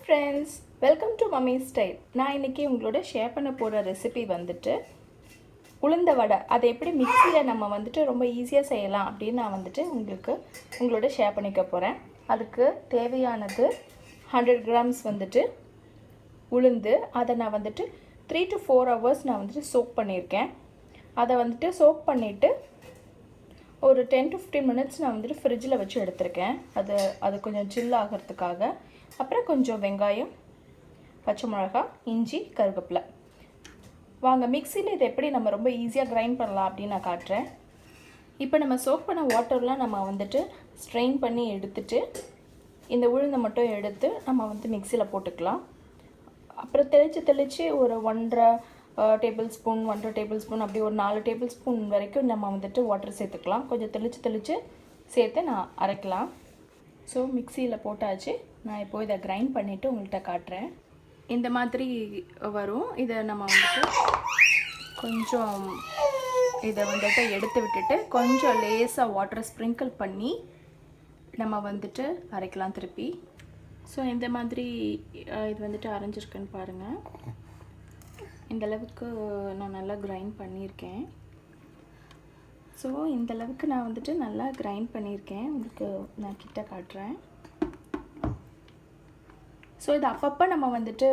Friends, welcome to mummy style. நான் இன்றைக்கி உங்களோட ஷேர் பண்ண போகிற ரெசிபி வந்துட்டு உளுந்த வடை. அதை எப்படி மிக்சியில் நம்ம வந்துட்டு ரொம்ப ஈஸியாக செய்யலாம் அப்படின்னு நான் வந்துட்டு உங்களோட ஷேர் பண்ணிக்க போகிறேன். அதுக்கு தேவையானது 100 கிராம்ஸ் வந்துட்டு உளுந்து. அதை நான் வந்துட்டு 3 to 4 hours நான் வந்துட்டு சோக் பண்ணியிருக்கேன். அதை வந்துட்டு சோக் பண்ணிவிட்டு ஒரு 10 to 15 minutes நான் வந்துட்டு ஃப்ரிட்ஜில் வச்சு எடுத்திருக்கேன். அது கொஞ்சம் சில் ஆகிறதுக்காக. அப்புறம் கொஞ்சம் வெங்காயம், பச்சை மிளகா, இஞ்சி, கருவேப்பிலை. வாங்க மிக்சியில் இதை எப்படி நம்ம ரொம்ப ஈஸியாக கிரைண்ட் பண்ணலாம் அப்படின்னு நான் காட்டுறேன். இப்போ நம்ம சோக் பண்ண வாட்டர்லாம் நம்ம வந்துட்டு ஸ்ட்ரெயின் பண்ணி எடுத்துட்டு இந்த உளுந்தை மட்டும் எடுத்து நம்ம வந்து மிக்சியில் போட்டுக்கலாம். அப்புறம் தெளித்து ஒரு 1.5 டேபிள் ஸ்பூன் அப்படி ஒரு 4 டேபிள் ஸ்பூன் வரைக்கும் நம்ம வந்துட்டு வாட்டர் சேர்த்துக்கலாம். கொஞ்சம் தெளித்து சேர்த்து நான் அரைக்கலாம். ஸோ மிக்சியில் போட்டாச்சு. நான் இப்போது இதை கிரைண்ட் பண்ணிவிட்டு உங்கள்கிட்ட காட்டுறேன். இந்த மாதிரி வரும். இதை நம்ம வந்துட்டு கொஞ்சம் இதை வந்துட்டு எடுத்து விட்டுட்டு கொஞ்சம் லேசாக வாட்டரை ஸ்ப்ரிங்கிள் பண்ணி நம்ம வந்துட்டு அரைக்கலாம் திருப்பி. ஸோ இந்த மாதிரி இது வந்துட்டு அரைஞ்சிருக்குன்னு பாருங்கள். இந்தளவுக்கு நான் நல்லா கிரைண்ட் பண்ணியிருக்கேன். ஸோ இந்தளவுக்கு நான் வந்துட்டு நல்லா கிரைண்ட் பண்ணியிருக்கேன். உங்களுக்கு நான் கிட்ட காட்டுறேன். ஸோ இது அப்பப்போ நம்ம வந்துட்டு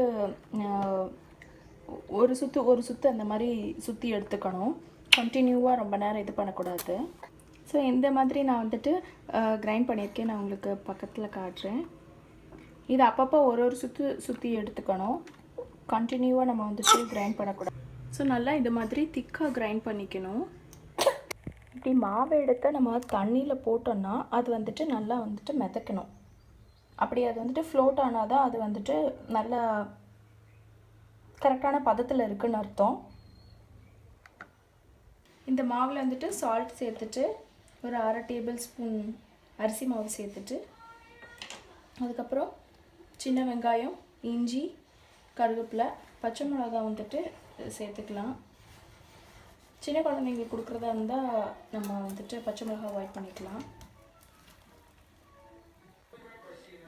ஒரு சுற்று அந்த மாதிரி சுற்றி எடுத்துக்கணும். கண்டினியூவாக ரொம்ப நேரம் இது பண்ணக்கூடாது. ஸோ இந்த மாதிரி நான் வந்துட்டு கிரைண்ட் பண்ணியிருக்கேன். நான் உங்களுக்கு பக்கத்தில் காட்டுறேன். இது அப்பப்போ ஒரு சுற்றி எடுத்துக்கணும். கண்டினியூவாக நம்ம வந்துட்டு கிரைண்ட் பண்ணக்கூடாது. ஸோ நல்லா இது மாதிரி திக்காக கிரைண்ட் பண்ணிக்கணும். இப்படி மாவை எடுத்து நம்ம தண்ணியில் போட்டோன்னா அது வந்துட்டு நல்லா வந்துட்டு மிதக்கணும். அப்படி அது வந்துட்டு ஃப்ளோட் ஆனால் தான் அது வந்துட்டு நல்லா கரெக்டான பதத்தில் இருக்குதுன்னு அர்த்தம். இந்த மாவில் வந்துட்டு சால்ட் சேர்த்துட்டு ஒரு 1/2 டேபிள் ஸ்பூன் அரிசி மாவு சேர்த்துட்டு அதுக்கப்புறம் சின்ன வெங்காயம், இஞ்சி, கருவேப்பிலை, பச்சை மிளகா வந்துட்டு சேர்த்துக்கலாம். சின்ன குழந்தைங்களுக்கு கொடுக்குறதா இருந்தால் நம்ம வந்துட்டு பச்சை மிளகா அவாய்ட் பண்ணிக்கலாம்.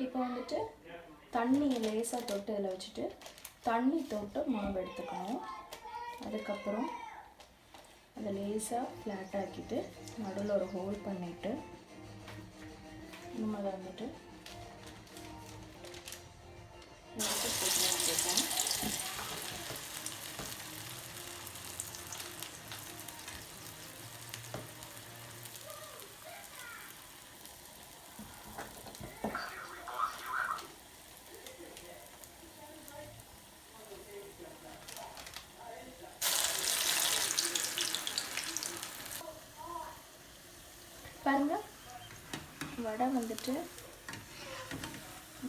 இப்போ வந்துட்டு தண்ணி லேசாக தொட்டு இதில் வச்சுட்டு தண்ணி தொட்டு மாவு எடுத்துக்கணும். அதுக்கப்புறம் அதை லேசாக ஃப்ளாட் ஆக்கிட்டு நடுவில் ஒரு ஹோல் பண்ணிவிட்டு நம்ம அதை வந்துட்டு வச்சுருக்கேன். பாருங்கள், வடை வந்துட்டு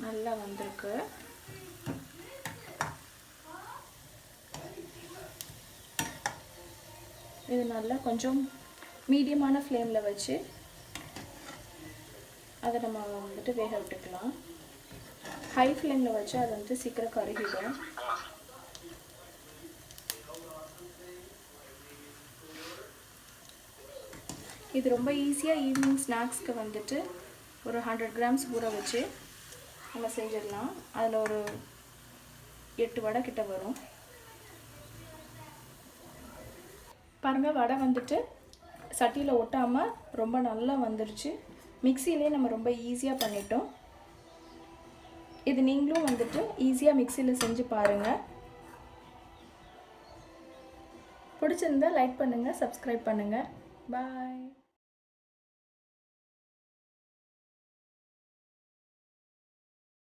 நல்லா வந்திருக்கு. இது நல்லா கொஞ்சம் மீடியமான ஃப்ளேமில் வச்சு அதை நம்ம வந்துட்டு வேக விட்டுக்கலாம். ஹை ஃப்ளேமில் வச்சு அதை வந்துட்டு சீக்கிரம் கருகிடும். இது ரொம்ப ஈஸியாக ஈவினிங் ஸ்நாக்ஸ்க்கு வந்துட்டு ஒரு 100 கிராம்ஸ் ஊற வச்சு நம்ம செஞ்சிடலாம். அதில் ஒரு 8 வடை கிட்ட வரும். பாருங்கள், வடை வந்துட்டு சட்டியில் ஒட்டாமல் ரொம்ப நல்லா வந்துருச்சு. மிக்சியிலே நம்ம ரொம்ப ஈஸியாக பண்ணிட்டோம். இது நீங்களும் வந்துட்டு ஈஸியாக மிக்சியில் செஞ்சு பாருங்கள். பிடிச்சிருந்தா லைக் பண்ணுங்கள், சப்ஸ்கிரைப் பண்ணுங்கள். பாய்.